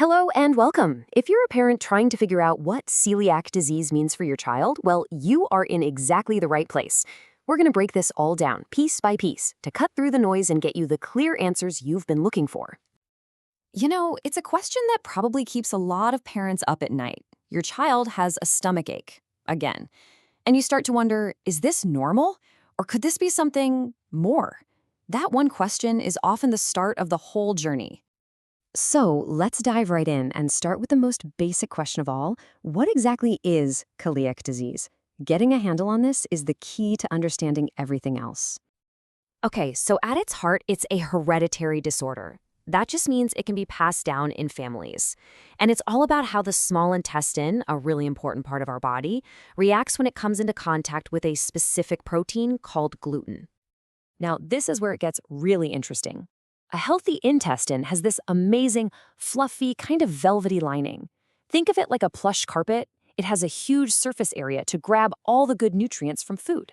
Hello and welcome. If you're a parent trying to figure out what celiac disease means for your child, well, you are in exactly the right place. We're going to break this all down, piece by piece, to cut through the noise and get you the clear answers you've been looking for. It's a question that probably keeps a lot of parents up at night. Your child has a stomach ache, again. And you start to wonder, is this normal? Or could this be something more? That one question is often the start of the whole journey. So let's dive right in and start with the most basic question of all. What exactly is coeliac disease? Getting a handle on this is the key to understanding everything else. Okay, so at its heart, it's a hereditary disorder. That just means it can be passed down in families. And it's all about how the small intestine, a really important part of our body, reacts when it comes into contact with a specific protein called gluten. Now, this is where it gets really interesting. A healthy intestine has this amazing, fluffy, kind of velvety lining. Think of it like a plush carpet. It has a huge surface area to grab all the good nutrients from food.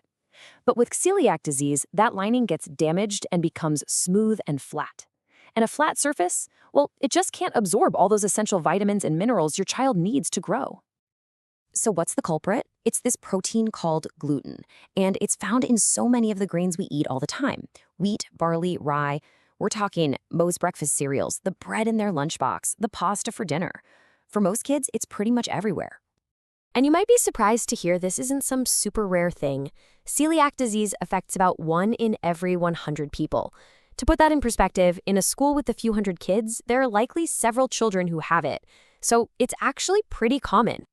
But with celiac disease, that lining gets damaged and becomes smooth and flat. And a flat surface, well, it just can't absorb all those essential vitamins and minerals your child needs to grow. So what's the culprit? It's this protein called gluten, and it's found in so many of the grains we eat all the time. Wheat, barley, rye. We're talking Moe's breakfast cereals, the bread in their lunchbox, the pasta for dinner. For most kids, it's pretty much everywhere. And you might be surprised to hear this isn't some super rare thing. Celiac disease affects about 1 in every 100 people. To put that in perspective, in a school with a few hundred kids, there are likely several children who have it. So it's actually pretty common.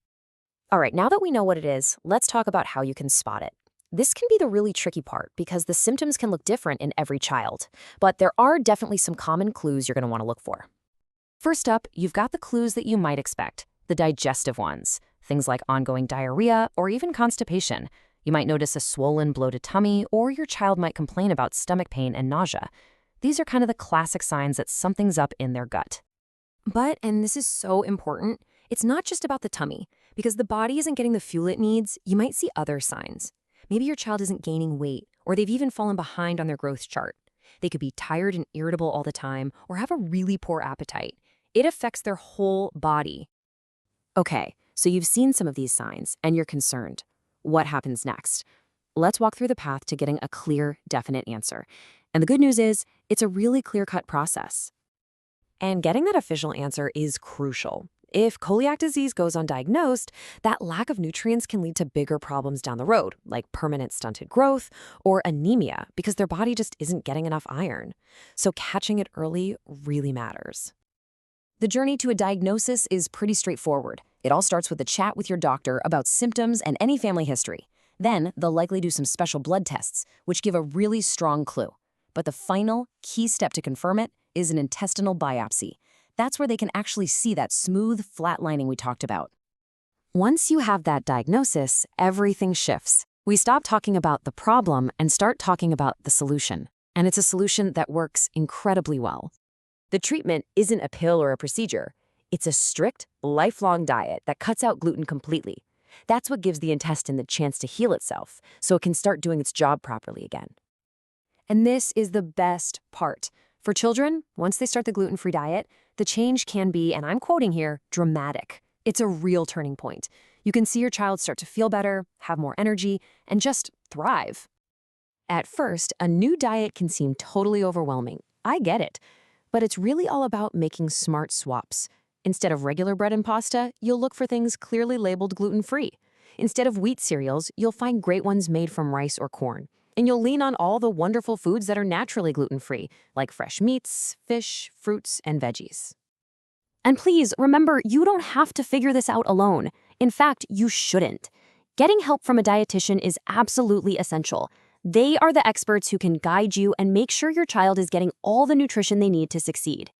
All right, now that we know what it is, let's talk about how you can spot it. This can be the really tricky part because the symptoms can look different in every child. But there are definitely some common clues you're going to want to look for. First up, you've got the clues that you might expect, the digestive ones. Things like ongoing diarrhea or even constipation. You might notice a swollen, bloated tummy, or your child might complain about stomach pain and nausea. These are kind of the classic signs that something's up in their gut. But, and this is so important, it's not just about the tummy. Because the body isn't getting the fuel it needs, you might see other signs. Maybe your child isn't gaining weight, or they've even fallen behind on their growth chart. They could be tired and irritable all the time, or have a really poor appetite. It affects their whole body. Okay, so you've seen some of these signs, and you're concerned. What happens next? Let's walk through the path to getting a clear, definite answer. And the good news is, it's a really clear-cut process. And getting that official answer is crucial. If coeliac disease goes undiagnosed, that lack of nutrients can lead to bigger problems down the road, like permanent stunted growth or anemia, because their body just isn't getting enough iron. So catching it early really matters. The journey to a diagnosis is pretty straightforward. It all starts with a chat with your doctor about symptoms and any family history. Then, they'll likely do some special blood tests, which give a really strong clue. But the final, key step to confirm it is an intestinal biopsy. That's where they can actually see that smooth, flat lining we talked about. Once you have that diagnosis, everything shifts. We stop talking about the problem and start talking about the solution. And it's a solution that works incredibly well. The treatment isn't a pill or a procedure. It's a strict, lifelong diet that cuts out gluten completely. That's what gives the intestine the chance to heal itself, so it can start doing its job properly again. And this is the best part. For children, once they start the gluten-free diet, the change can be, and I'm quoting here, dramatic. It's a real turning point. You can see your child start to feel better, have more energy, and just thrive. At first, a new diet can seem totally overwhelming. I get it. But it's really all about making smart swaps. Instead of regular bread and pasta, you'll look for things clearly labeled gluten-free. Instead of wheat cereals, you'll find great ones made from rice or corn. And you'll lean on all the wonderful foods that are naturally gluten-free, like fresh meats, fish, fruits, and veggies. And please, remember, you don't have to figure this out alone. In fact, you shouldn't. Getting help from a dietitian is absolutely essential. They are the experts who can guide you and make sure your child is getting all the nutrition they need to succeed.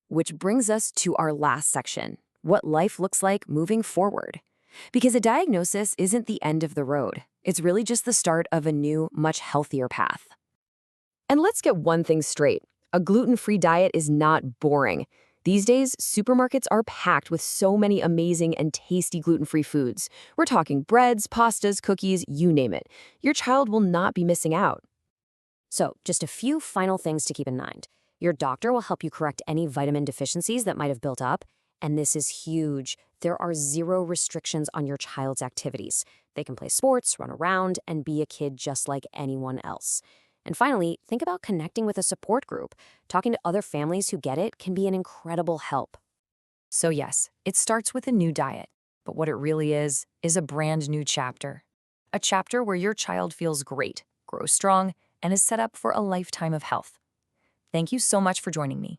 Which brings us to our last section, what life looks like moving forward. Because a diagnosis isn't the end of the road. It's really just the start of a new, much healthier path. And let's get one thing straight. A gluten-free diet is not boring. These days, supermarkets are packed with so many amazing and tasty gluten-free foods. We're talking breads, pastas, cookies, you name it. Your child will not be missing out. So, just a few final things to keep in mind. Your doctor will help you correct any vitamin deficiencies that might have built up, And this is huge. There are zero restrictions on your child's activities. They can play sports, run around, and be a kid just like anyone else. And finally, think about connecting with a support group. Talking to other families who get it can be an incredible help. So yes, it starts with a new diet, but what it really is a brand new chapter. A chapter where your child feels great, grows strong, and is set up for a lifetime of health. Thank you so much for joining me.